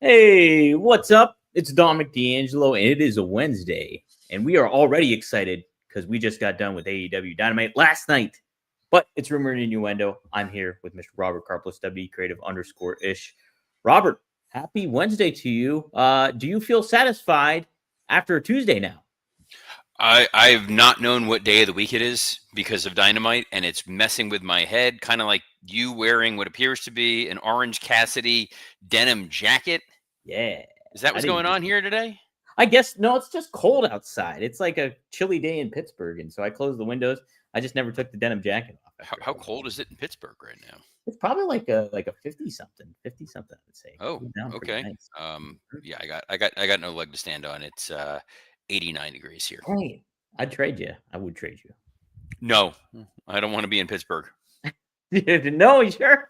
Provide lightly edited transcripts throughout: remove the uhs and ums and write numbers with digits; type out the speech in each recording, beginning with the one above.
Hey, what's up? It's Dominic D'Angelo, and it is a Wednesday, and we are already excited because we just got done with AEW Dynamite last night. But it's Rumor and Innuendo. I'm here with Mr. Robert Karplis, WB Creative _ish. Robert, happy Wednesday to you. Do you feel satisfied after a Tuesday now? I've not known what day of the week it is because of Dynamite, and it's messing with my head, kind of like you wearing what appears to be an Orange Cassidy denim jacket. Yeah. Is that what's going on here today? I guess, no, it's just cold outside. It's like a chilly day in Pittsburgh, and so I closed the windows. I just never took the denim jacket off. How cold is it in Pittsburgh right now? It's probably like a 50-something, I would say. Oh, okay. Nice. Yeah, I got no leg to stand on. It's 89 degrees here. Hey, I'd trade you. I would trade you. No, I don't want to be in Pittsburgh. No, sure.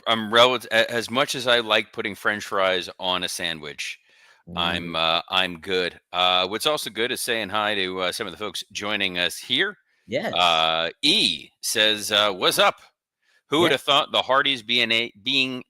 I'm relative. As much as I like putting French fries on a sandwich, I'm good. What's also good is saying hi to some of the folks joining us here. Yes. E says, "What's up? Who would have thought the Hardys being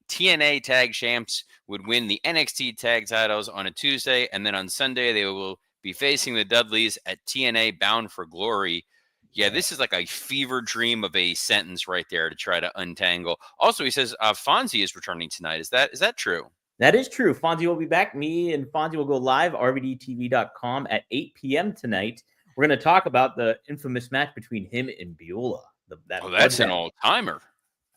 TNA tag champs would win the NXT tag titles on a Tuesday, and then on Sunday they will be facing the Dudleys at TNA Bound for Glory." Yeah, this is like a fever dream of a sentence right there to try to untangle. Also, he says Fonzie is returning tonight. Is that true? That is true. Fonzie will be back. Me and Fonzie will go live, rvdtv.com at 8 p.m. tonight. We're going to talk about the infamous match between him and Beulah. That's an all-timer.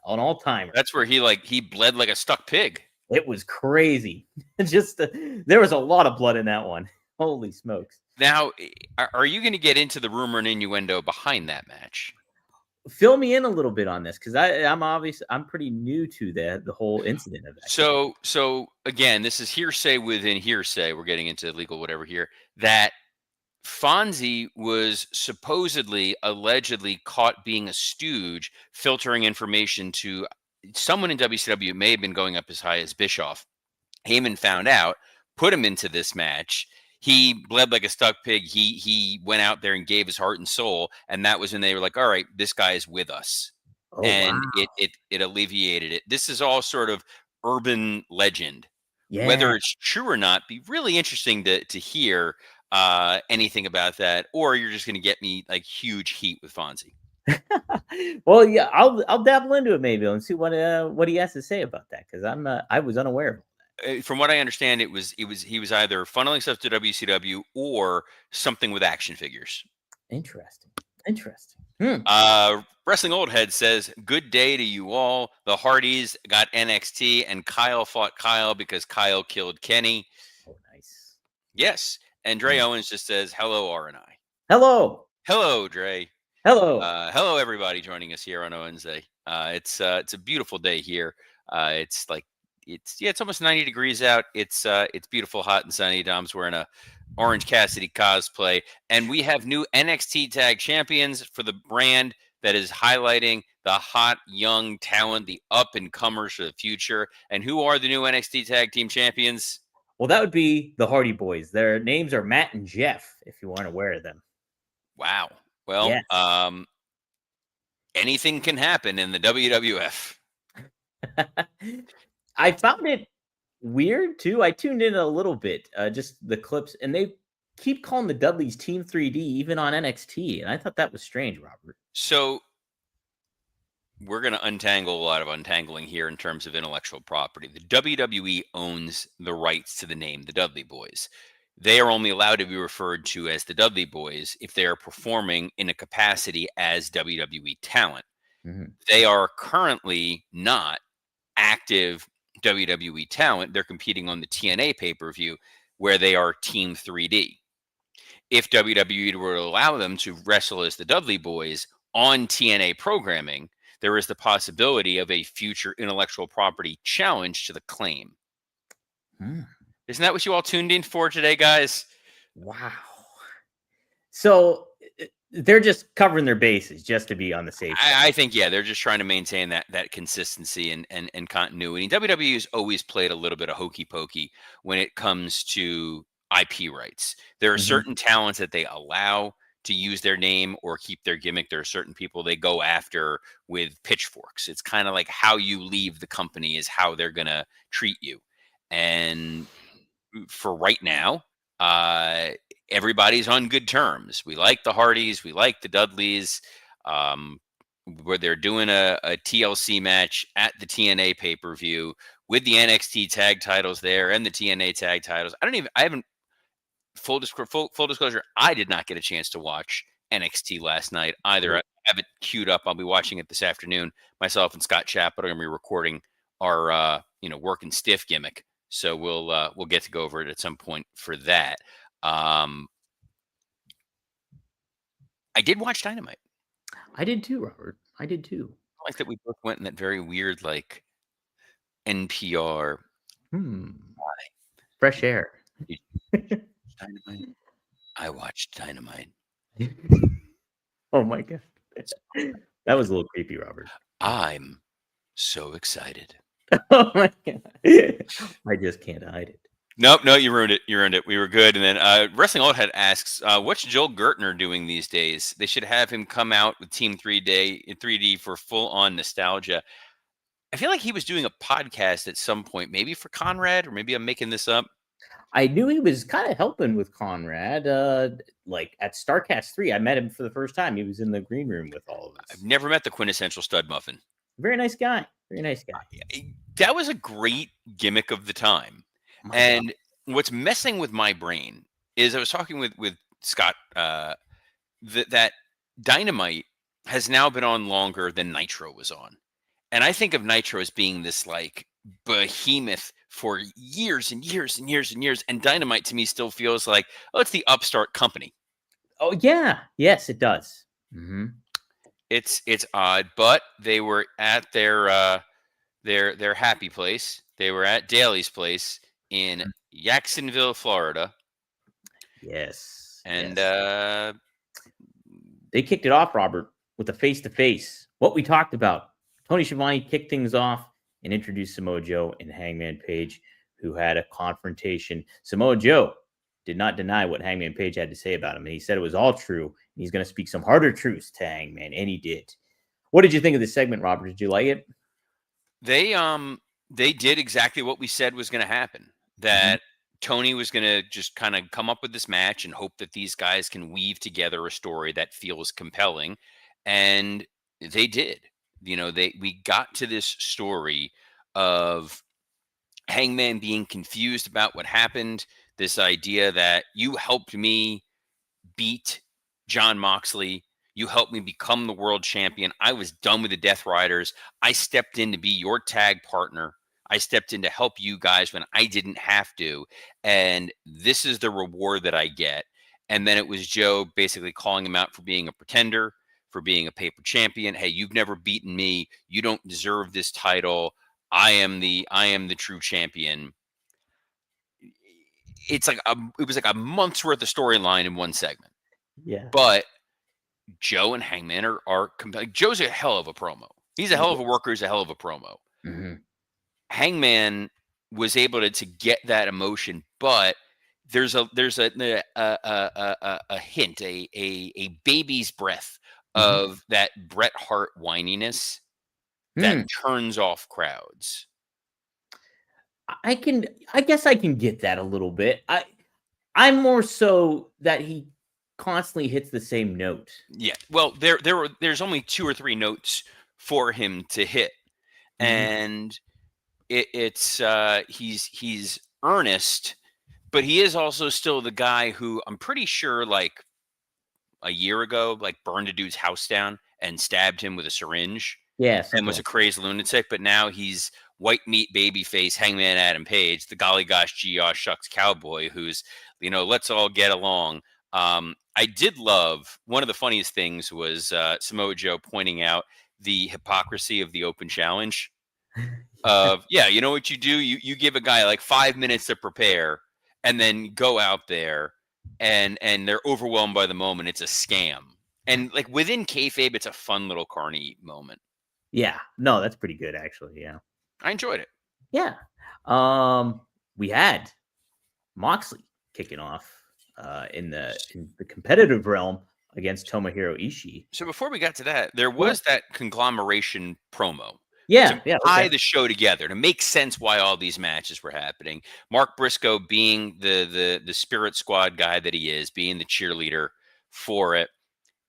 An all-timer. That's where he bled like a stuck pig. It was crazy. There was a lot of blood in that one. Holy smokes. Now, are you going to get into the rumor and innuendo behind that match? Fill me in a little bit on this, because I'm pretty new to the whole incident of that. So again, this is hearsay within hearsay. We're getting into legal whatever here. That Fonzie was allegedly caught being a stooge, filtering information to someone in WCW. It may have been going up as high as Bischoff. Heyman found out, put him into this match. He bled like a stuck pig. He went out there and gave his heart and soul, and that was when they were like, "All right, this guy is with us," and wow. it alleviated it. This is all sort of urban legend. Yeah. Whether it's true or not, be really interesting to hear anything about that, or you're just going to get me like huge heat with Fonzie. Well, yeah, I'll dabble into it maybe and see what he has to say about that, because I was unaware of it. From what I understand, he was either funneling stuff to WCW or something with action figures. Interesting. Wrestling Old Head says, "Good day to you all. The Hardys got NXT, and Kyle fought Kyle because Kyle killed Kenny." Oh, nice. Yes. And Dre Owens just says, "Hello, R&I." Hello, Dre. Hello. Hello, everybody joining us here on a Wednesday. It's a beautiful day here. It's almost 90 degrees out. It's beautiful, hot and sunny. Dom's wearing a Orange Cassidy cosplay, and we have new NXT tag champions for the brand that is highlighting the hot young talent, the up and comers for the future. And who are the new NXT tag team champions? Well, that would be the Hardy Boys. Their names are Matt and Jeff, if you aren't aware of them. Wow. Well, yes. Anything can happen in the WWF. I found it weird, too. I tuned in a little bit, just the clips, and they keep calling the Dudleys Team 3D, even on NXT, and I thought that was strange, Robert. So we're going to untangle a lot of untangling here in terms of intellectual property. The WWE owns the rights to the name the Dudley Boys. They are only allowed to be referred to as the Dudley Boys if they are performing in a capacity as WWE talent. Mm-hmm. They are currently not active WWE talent. They're competing on the TNA pay-per-view where they are Team 3D. If WWE were to allow them to wrestle as the Dudley Boys on TNA programming, there is the possibility of a future intellectual property challenge to the claim. Isn't that what you all tuned in for today, guys? Wow. So they're just covering their bases just to be on the safe side. I think, yeah, they're just trying to maintain that consistency and continuity. WWE has always played a little bit of hokey pokey when it comes to IP rights. There are certain talents that they allow to use their name or keep their gimmick. There are certain people they go after with pitchforks. It's kind of like how you leave the company is how they're going to treat you. And for right now, everybody's on good terms. We like the Hardys, we like the Dudleys. Where they're doing a TLC match at the TNA pay-per-view with the NXT tag titles there and the TNA tag titles. I haven't, full disclosure, I did not get a chance to watch NXT last night either. I have it queued up. I'll be watching it this afternoon. Myself and Scott Chappett are going to be recording our working stiff gimmick. So we'll get to go over it at some point for that. I did watch Dynamite. I did too, Robert. I did too. I like that we both went in that very weird, like, NPR. Fresh air. Dynamite. I watched Dynamite. Oh my God. That was a little creepy, Robert. I'm so excited. Oh my God. I just can't hide it. Nope, no, you ruined it. You ruined it. We were good. And then Wrestling Old Head asks, what's Joel Gertner doing these days? They should have him come out with Team 3D for full-on nostalgia. I feel like he was doing a podcast at some point, maybe for Conrad, or maybe I'm making this up. I knew he was kind of helping with Conrad, like at StarCast 3. I met him for the first time. He was in the green room with all of us. I've never met the quintessential stud muffin. Very nice guy. Very nice guy. That was a great gimmick of the time. And what's messing with my brain is I was talking with Scott that Dynamite has now been on longer than Nitro was on. And I think of Nitro as being this like behemoth for years and years and years and years. And Dynamite to me still feels like, oh, it's the upstart company. Oh, yeah. Yes, it does. Mm-hmm. It's odd, but they were at their happy place. They were at Daly's place in Jacksonville, Florida. Yes. And they kicked it off, Robert, with a face-to-face. What we talked about. Tony Schiavone kicked things off and introduced Samoa Joe and Hangman Page, who had a confrontation. Samoa Joe did not deny what Hangman Page had to say about him, and he said it was all true, and he's going to speak some harder truths to Hangman, and he did. What did you think of this segment, Robert? Did you like it? They did exactly what we said was going to happen, that Tony was going to just kind of come up with this match and hope that these guys can weave together a story that feels compelling, and they did. You know, we got to this story of Hangman being confused about what happened, this idea that you helped me beat Jon Moxley, you helped me become the world champion. I was done with the Death Riders. I stepped in to be your tag partner. I stepped in to help you guys when I didn't have to. And this is the reward that I get. And then it was Joe basically calling him out for being a pretender, for being a paper champion. Hey, you've never beaten me. You don't deserve this title. I am the true champion. It's like it was like a month's worth of storyline in one segment. Yeah. But Joe and Hangman are compelling. Joe's a hell of a promo. He's a hell of a worker. He's a hell of a promo. Mm-hmm. Hangman was able to get that emotion, but there's a hint, a baby's breath of that Bret Hart whininess that turns off crowds. I guess I can get that a little bit. I'm more so that he constantly hits the same note. Yeah. Well, there's only 2 or 3 notes for him to hit. And it's he's earnest, but he is also still the guy who I'm pretty sure like a year ago, like burned a dude's house down and stabbed him with a syringe. Yes. And was a crazy lunatic, but now he's white meat babyface Hangman Adam Page, the golly gosh gee shucks cowboy who's, let's all get along. I did love, one of the funniest things was Samoa Joe pointing out the hypocrisy of the open challenge. You know what you do? You give a guy like 5 minutes to prepare and then go out there and they're overwhelmed by the moment. It's a scam. And like within kayfabe, it's a fun little Carney moment. Yeah. No, that's pretty good, actually. Yeah. I enjoyed it. Yeah. We had Moxley kicking off in the competitive realm against Tomohiro Ishii. So before we got to that, there was that conglomeration promo Yeah, to yeah, tie okay. the show together, to make sense why all these matches were happening. Mark Briscoe being the Spirit Squad guy that he is, being the cheerleader for it.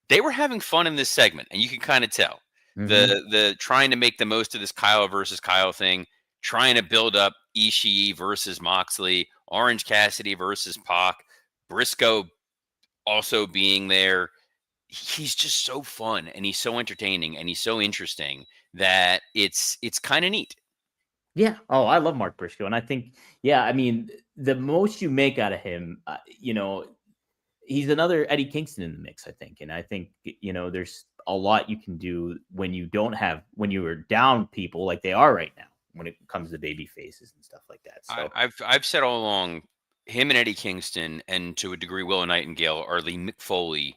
They were having fun in this segment, and you can kind of tell. Mhm. The trying to make the most of this Kyle versus Kyle thing, trying to build up Ishii versus Moxley, Orange Cassidy versus Pac, Briscoe also being there. He's just so fun and he's so entertaining and he's so interesting that it's kind of neat. Yeah. Oh, I love Mark Briscoe, and I think, yeah, I mean, the most you make out of him, he's another Eddie Kingston in the mix, I think, and I think there's a lot you can do when you are down people like they are right now when it comes to baby faces and stuff like that. So I've said all along, him and Eddie Kingston, and to a degree Willow Nightingale, are the Mick Foley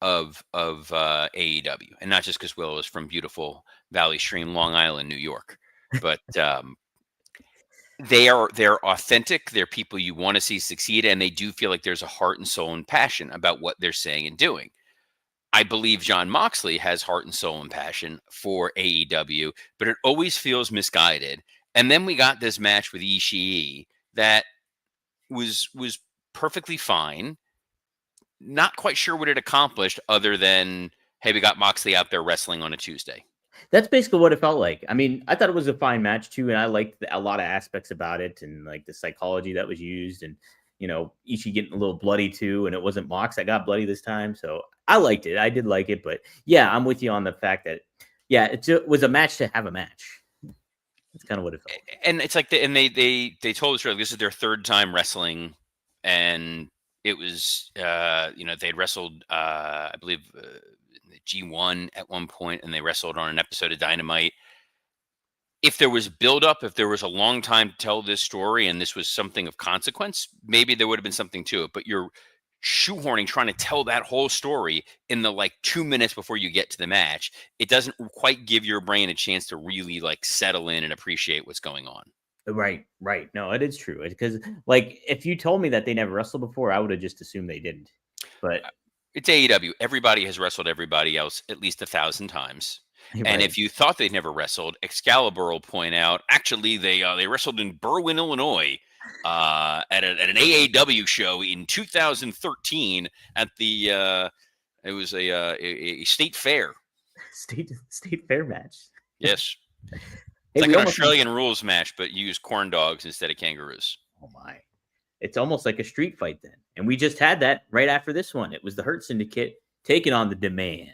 of AEW, and not just because Willow is from beautiful Valley Stream, Long Island, New York, but they're authentic. They're people you want to see succeed, and they do feel like there's a heart and soul and passion about what they're saying and doing. I believe John Moxley has heart and soul and passion for AEW, but it always feels misguided. And then we got this match with Ishii that was perfectly fine. Not quite sure what it accomplished other than, hey, we got Moxley out there wrestling on a Tuesday. that's basically what it felt like. I mean, I thought it was a fine match too, and I liked a lot of aspects about it, and like the psychology that was used, and Ishii getting a little bloody too, and it wasn't Mox that got bloody this time, so I liked it. I did like it, but yeah, I'm with you on the fact that it was a match to have a match. That's kind of what it felt like. And it's like, they told us earlier, this is their third time wrestling, and it was, they'd wrestled, I believe, G1 at one point, and they wrestled on an episode of Dynamite. If there was buildup, if there was a long time to tell this story, and this was something of consequence, maybe there would have been something to it. But you're shoehorning, trying to tell that whole story in the 2 minutes before you get to the match. It doesn't quite give your brain a chance to really settle in and appreciate what's going on. Right, right. No, it is true. Because if you told me that they never wrestled before, I would have just assumed they didn't. But It's AEW. Everybody has wrestled everybody else at least 1,000 times. And right. if you thought they'd never wrestled, Excalibur will point out, actually, they wrestled in Berwyn, Illinois, at an AAW show in 2013 at the it was a state fair. State fair match. Yes, Hey, it's like we an almost Australian rules match, but use corn dogs instead of kangaroos. Oh my. It's almost like a street fight then. And we just had that right after this one. It was the Hurt Syndicate taking on the Demand.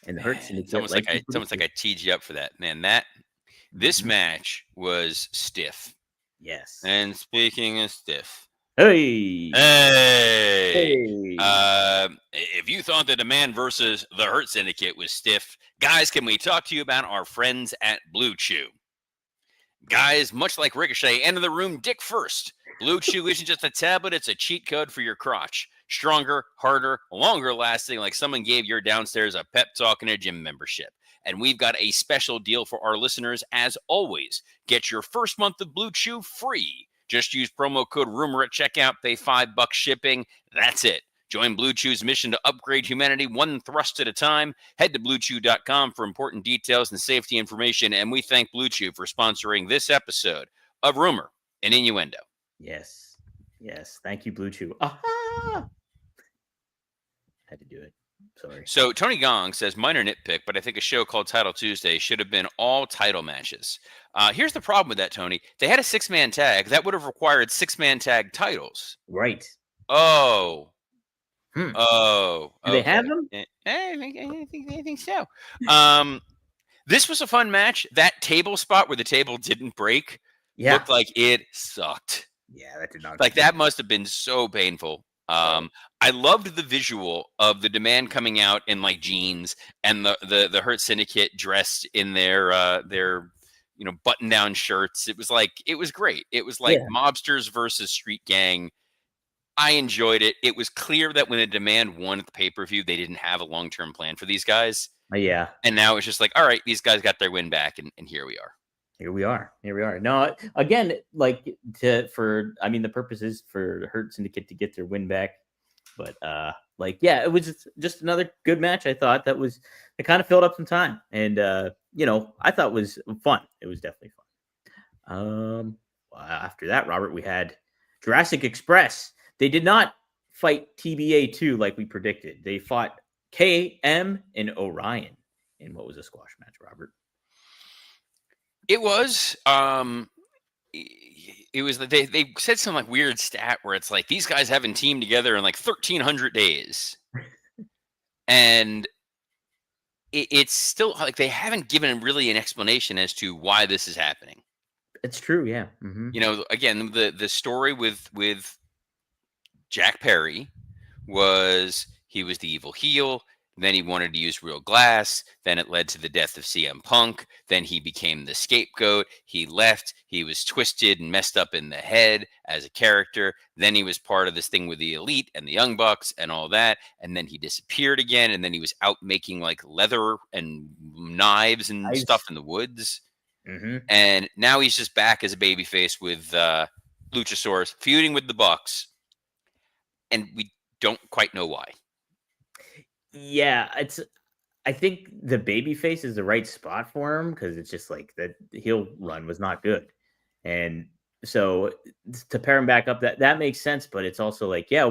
And the Hurt Man, Syndicate, it's almost like I teed you up for that. Man, this match was stiff. Yes. And speaking of stiff, Hey. hey, if you thought the Demand versus the Hurt Syndicate was stiff, guys, can we talk to you about our friends at Blue Chew? Guys, much like Ricochet, enter the room dick first. Blue Chew isn't just a tablet, it's a cheat code for your crotch. Stronger, harder, longer lasting, like someone gave your downstairs a pep talk and a gym membership. And we've got a special deal for our listeners as always. Get your first month of Blue Chew free. Just use promo code RUMOR at checkout, pay $5 shipping. That's it. Join Blue Chew's mission to upgrade humanity one thrust at a time. Head to BlueChew.com for important details and safety information. And we thank Blue Chew for sponsoring this episode of Rumor and Innuendo. Yes. Yes. Thank you, Blue Chew. Aha! Had to do it. Sorry. So Tony Gong says, minor nitpick, but I think a show called Title Tuesday should have been all title matches. Here's the problem with that, Tony. They had a 6-man tag. That would have required 6-man tag titles. Right. Oh. Oh. Do they have them? I think so. This was a fun match. That table spot where the table didn't break looked like it sucked. Yeah, that did not. That must have been so painful. I loved the visual of the Demand coming out in jeans and the Hurt Syndicate dressed in their button down shirts. It was great. It was mobsters versus street gang. I enjoyed it. It was clear that when the Demand won at the pay-per-view, they didn't have a long-term plan for these guys. Yeah. And now it's just all right, these guys got their win back, and here we are. Here we are. No, again, the purpose is for Hurt Syndicate to get their win back. But like, yeah, it was just another good match. I thought it kind of filled up some time, and I thought it was fun. It was definitely fun. After that, Robert, we had Jurassic Express. They did not fight TBA 2 like we predicted. They fought KM and Orion in what was a squash match, Robert. It was. It was they said some like weird stat where it's like these guys haven't teamed together in like 1,300 days, and it's still like they haven't given really an explanation as to why this is happening. It's true, yeah. Mm-hmm. Again, the story with Jack Perry was he was the evil heel. Then he wanted to use real glass. Then it led to the death of CM Punk. Then he became the scapegoat. He left. He was twisted and messed up in the head as a character. Then he was part of this thing with the Elite and the Young Bucks and all that. And then he disappeared again. And then he was out making like leather and knives and stuff in the woods. Mm-hmm. And now he's just back as a babyface with Luchasaurus feuding with the Bucks. And we don't quite know why. Yeah, I think the babyface is the right spot for him because it's just like that heel run was not good. And so to pair him back up, that makes sense, but it's also like, yeah,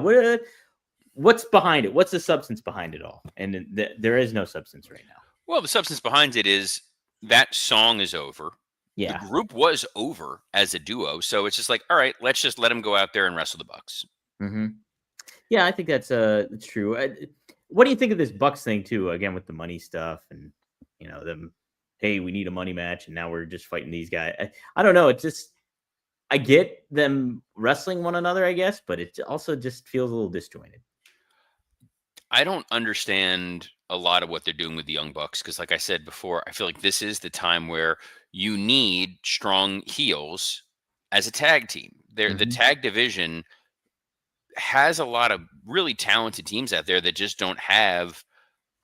what's behind it? What's the substance behind it all? And there is no substance right now. Well, the substance behind it is that song is over. Yeah. The group was over as a duo, so it's just like, all right, let's just let them go out there and wrestle the Bucks. Mm-hmm. Yeah, I think that's true. What do you think of this Bucks thing too? Again, with the money stuff and them. Hey, we need a money match, and now we're just fighting these guys. I don't know. It's just I get them wrestling one another, I guess, but it also just feels a little disjointed. I don't understand a lot of what they're doing with the Young Bucks because, like I said before, I feel like this is the time where you need strong heels as a tag team. The tag division has a lot of really talented teams out there that just don't have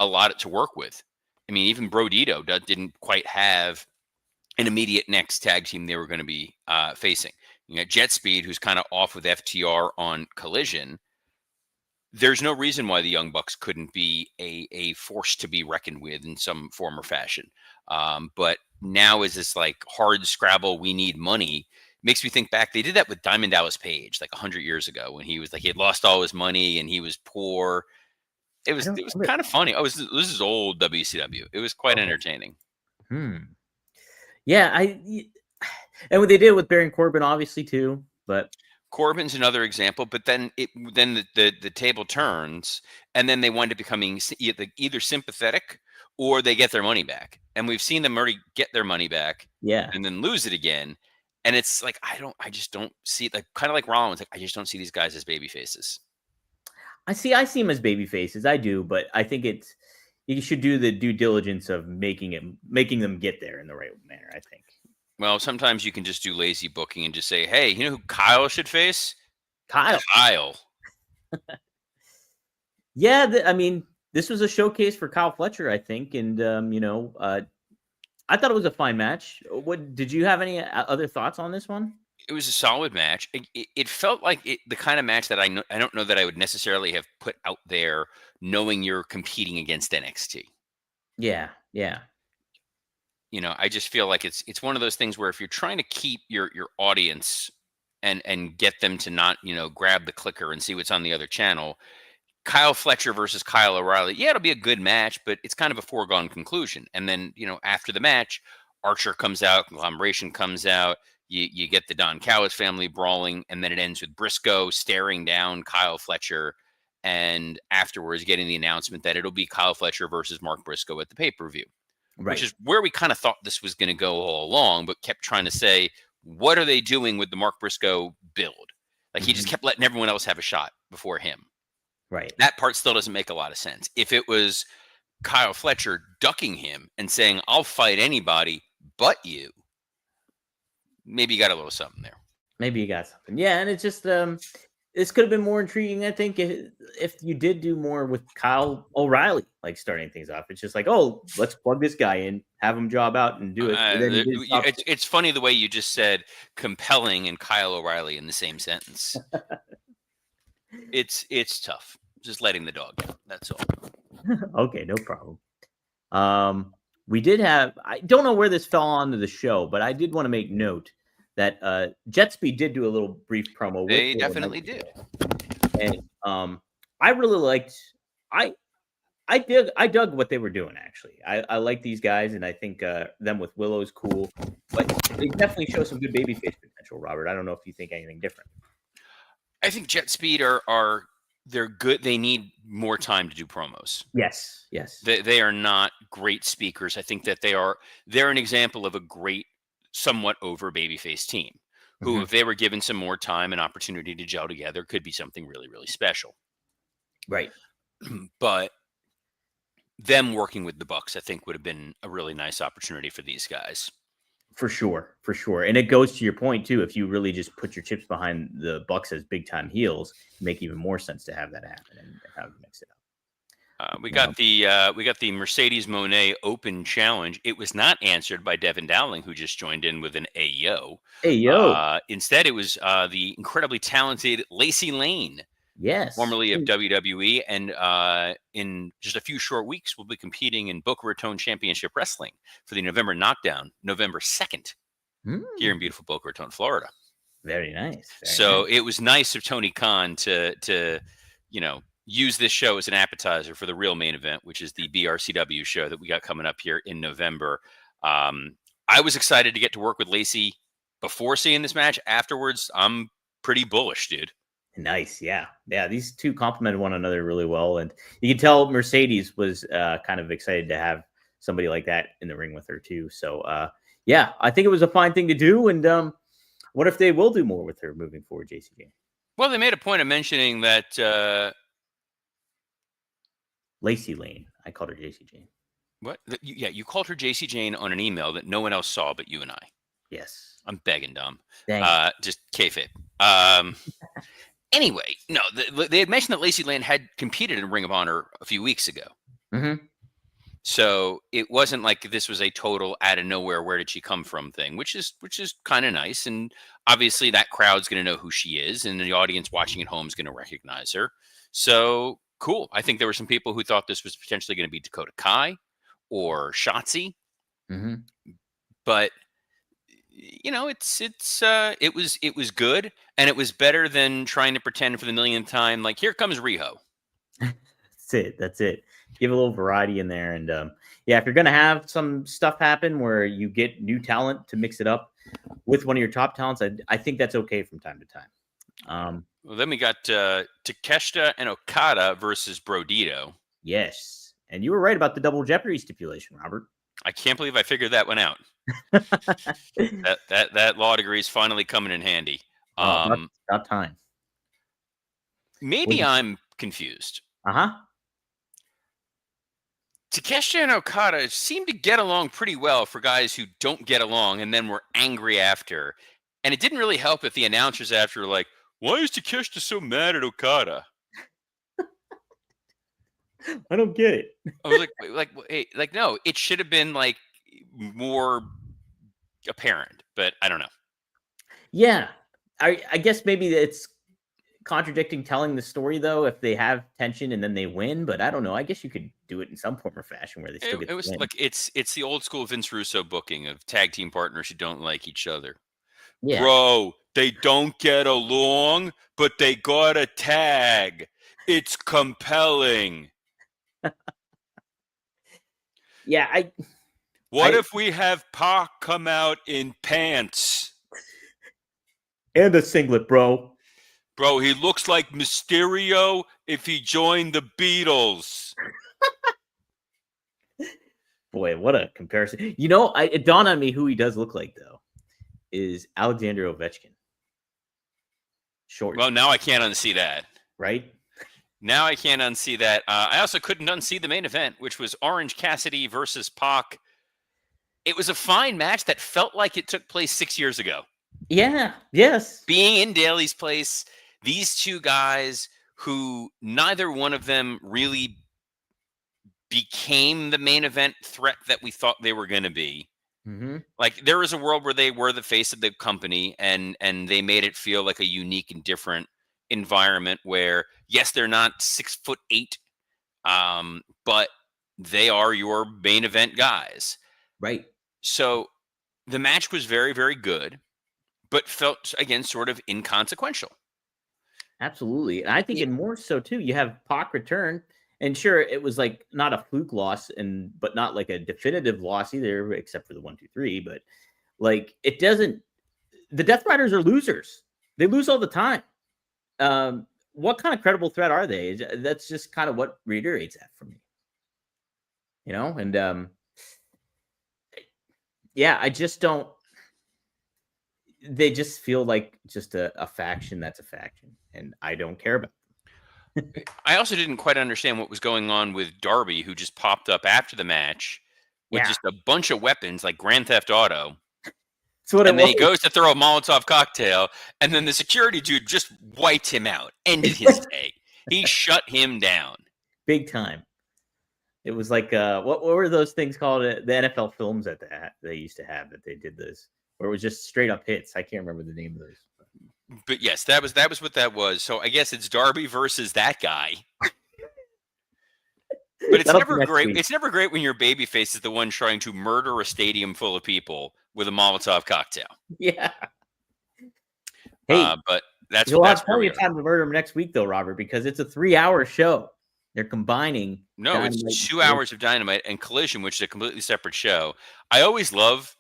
a lot to work with. I mean, even Brodito didn't quite have an immediate next tag team they were going to be facing. You got Jet Speed, who's kind of off with FTR on Collision. There's no reason why the Young Bucks couldn't be a force to be reckoned with in some form or fashion. But now is this like hard scrabble, we need money. Makes me think back. They did that with Diamond Dallas Page like 100 years ago when he was like he had lost all his money and he was poor. It was kind of funny. This is old WCW. It was quite entertaining. Yeah, and what they did with Baron Corbin, obviously too. But Corbin's another example. But then the table turns, and then they wind up becoming either sympathetic or they get their money back. And we've seen them already get their money back, and then lose it again. And it's like I just don't see it, like kind of like Rollins. Like I just don't see these guys as baby faces. I see them as baby faces. I do, but I think you should do the due diligence of making them get there in the right manner. I think. Well, sometimes you can just do lazy booking and just say, "Hey, you know who Kyle should face? Kyle." Yeah, I mean, this was a showcase for Kyle Fletcher, I think, and I thought it was a fine match. What did you have any other thoughts on this one? It was a solid match. It felt like the kind of match that I don't know that I would necessarily have put out there, knowing you're competing against NXT. Yeah. I just feel like it's one of those things where if you're trying to keep your audience and get them to not grab the clicker and see what's on the other channel, Kyle Fletcher versus Kyle O'Reilly, yeah, it'll be a good match, but it's kind of a foregone conclusion. And then after the match, Archer comes out, Conglomeration comes out. You get the Don Callis family brawling, and then it ends with Briscoe staring down Kyle Fletcher, and afterwards getting the announcement that it'll be Kyle Fletcher versus Mark Briscoe at the pay-per-view, which is where we kind of thought this was going to go all along, but kept trying to say, what are they doing with the Mark Briscoe build? Like he just kept letting everyone else have a shot before him. Right. That part still doesn't make a lot of sense. If it was Kyle Fletcher ducking him and saying, I'll fight anybody but you, maybe you got a little something there. Maybe you got something. Yeah, and it's just this could have been more intriguing, I think, if you did do more with Kyle O'Reilly, like starting things off. It's just like, oh, let's plug this guy in, have him job out and do it. It's funny the way you just said compelling and Kyle O'Reilly in the same sentence. It's tough. Just letting the dog out. That's all. Okay, no problem. We did have, I don't know where this fell onto the show, but I did want to make note that Jetspeed did do a little brief promo. They definitely did. And I really liked, I dug what they were doing, actually. I like these guys, and I think them with Willow's cool, but they definitely show some good babyface potential, Robert. I don't know if you think anything different. I think Jetspeed are they're good. They need more time to do promos. Yes. They are not great speakers. I think that they're an example of a great, somewhat over babyface team who, if they were given some more time and opportunity to gel together, could be something really, really special. Right. But them working with the Bucks, I think, would have been a really nice opportunity for these guys. For sure. And it goes to your point too. If you really just put your chips behind the Bucks as big time heels, it make even more sense to have that happen and how to mix it up. We got the Mercedes Moné Open Challenge. It was not answered by Devin Dowling, who just joined in with an Ayo. Instead, it was the incredibly talented Lacey Lane. Yes. Formerly of WWE, and in just a few short weeks, we'll be competing in Boca Raton Championship Wrestling for the November Knockdown, November 2nd, here in beautiful Boca Raton, Florida. Very nice. It was nice of Tony Khan to use this show as an appetizer for the real main event, which is the BRCW show that we got coming up here in November. I was excited to get to work with Lacey before seeing this match. Afterwards, I'm pretty bullish, dude. Nice. Yeah. These two complemented one another really well. And you can tell Mercedes was kind of excited to have somebody like that in the ring with her too. So I think it was a fine thing to do. And what if they will do more with her moving forward, JCJ? Well, they made a point of mentioning that Lacey Lane. I called her JC Jane. What? You called her JC Jane on an email that no one else saw but you and I. Yes. I'm begging, Dom. Thanks. Just kayfabe. Anyway, no, they had mentioned that Lacey Lane had competed in Ring of Honor a few weeks ago. So it wasn't like this was a total out of nowhere, where did she come from thing, which is kind of nice. And obviously that crowd's going to know who she is, and the audience watching at home is going to recognize her. So cool. I think there were some people who thought this was potentially going to be Dakota Kai or Shotzi. But it was good, and it was better than trying to pretend for the millionth time, like, here comes Riho. That's it. Give a little variety in there. And if you're going to have some stuff happen where you get new talent to mix it up with one of your top talents, I think that's okay from time to time. Well, then we got Takeshita and Okada versus Brodito. Yes. And you were right about the double jeopardy stipulation, Robert. I can't believe I figured that one out. that law degree is finally coming in handy. About time. Maybe I'm confused. Takeshita and Okada seem to get along pretty well for guys who don't get along and then were angry after. And it didn't really help if the announcers after were like, why is Takeshita so mad at Okada? I don't get it. I was like, no, it should have been like more apparent, but I don't know. Yeah. I guess maybe it's contradicting telling the story, though, if they have tension and then they win, but I don't know. I guess you could do it in some form or fashion where they still get it was win. like it's the old school Vince Russo booking of tag team partners who don't like each other. Yeah. Bro, they don't get along, but they got a tag. It's compelling. What if we have PAC come out in pants? And a singlet, bro. Bro, he looks like Mysterio if he joined the Beatles. Boy, what a comparison. It dawned on me who he does look like, though, is Alexander Ovechkin. Short. Well, now I can't unsee that. Right? Now I can't unsee that. I also couldn't unsee the main event, which was Orange Cassidy versus PAC. It was a fine match that felt like it took place 6 years ago. Yeah. Yes. Being in Daly's place, these two guys who neither one of them really became the main event threat that we thought they were going to be. Like, there was a world where they were the face of the company, and they made it feel like a unique and different environment where, Yes, they're not 6'8", but they are your main event guys. Right. So the match was very, very good, but felt, again, sort of inconsequential. Absolutely. And I think, and more so too, you have PAC return, and sure, it was like not a fluke loss, but not like a definitive loss either, except for the 1-2-3. But like, it doesn't. The Death Riders are losers. They lose all the time. What kind of credible threat are they? That's just kind of what reiterates that for me. And yeah, I just don't. They just feel like just a faction that's a faction, and I don't care about them. I also didn't quite understand what was going on with Darby, who just popped up after the match with just a bunch of weapons like Grand Theft Auto. And then he goes to throw a Molotov cocktail, and then the security dude just wiped him out, ended his day. He shut him down. Big time. It was like, what were those things called? The NFL films that they used to have that they did this, where it was just straight up hits. I can't remember the name of those. But yes, that was what that was. So I guess it's Darby versus that guy. But it's never great. Week. It's never great when your babyface is the one trying to murder a stadium full of people with a Molotov cocktail. Yeah. Hey, but that's you'll have plenty of time to murder him next week, though, Robert, because it's a 3-hour show. They're combining. No, it's 2 hours of Dynamite and Collision, which is a completely separate show. I always love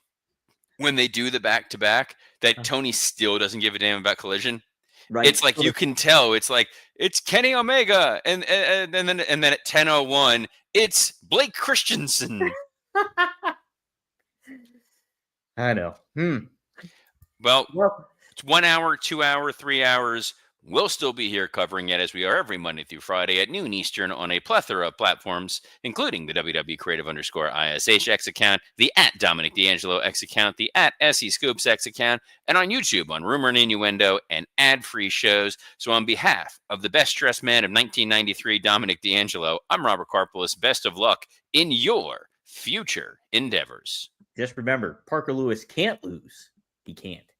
when they do the back-to-back that Tony still doesn't give a damn about Collision. Right. It's like you can tell. It's like it's Kenny Omega, and then at 10:01, it's Blake Christensen. I know. Well, it's 1 hour, 2 hour, 3 hours. We'll still be here covering it as we are every Monday through Friday at noon Eastern on a plethora of platforms, including the WW Creative_ISH X account, the @Dominic D'Angelo X account, the @SE Scoops X account, and on YouTube on Rumor and Innuendo and ad-free shows. So on behalf of the best dressed man of 1993, Dominic D'Angelo, I'm Robert Karpolis. Best of luck in your future endeavors. Just remember, Parker Lewis can't lose. He can't.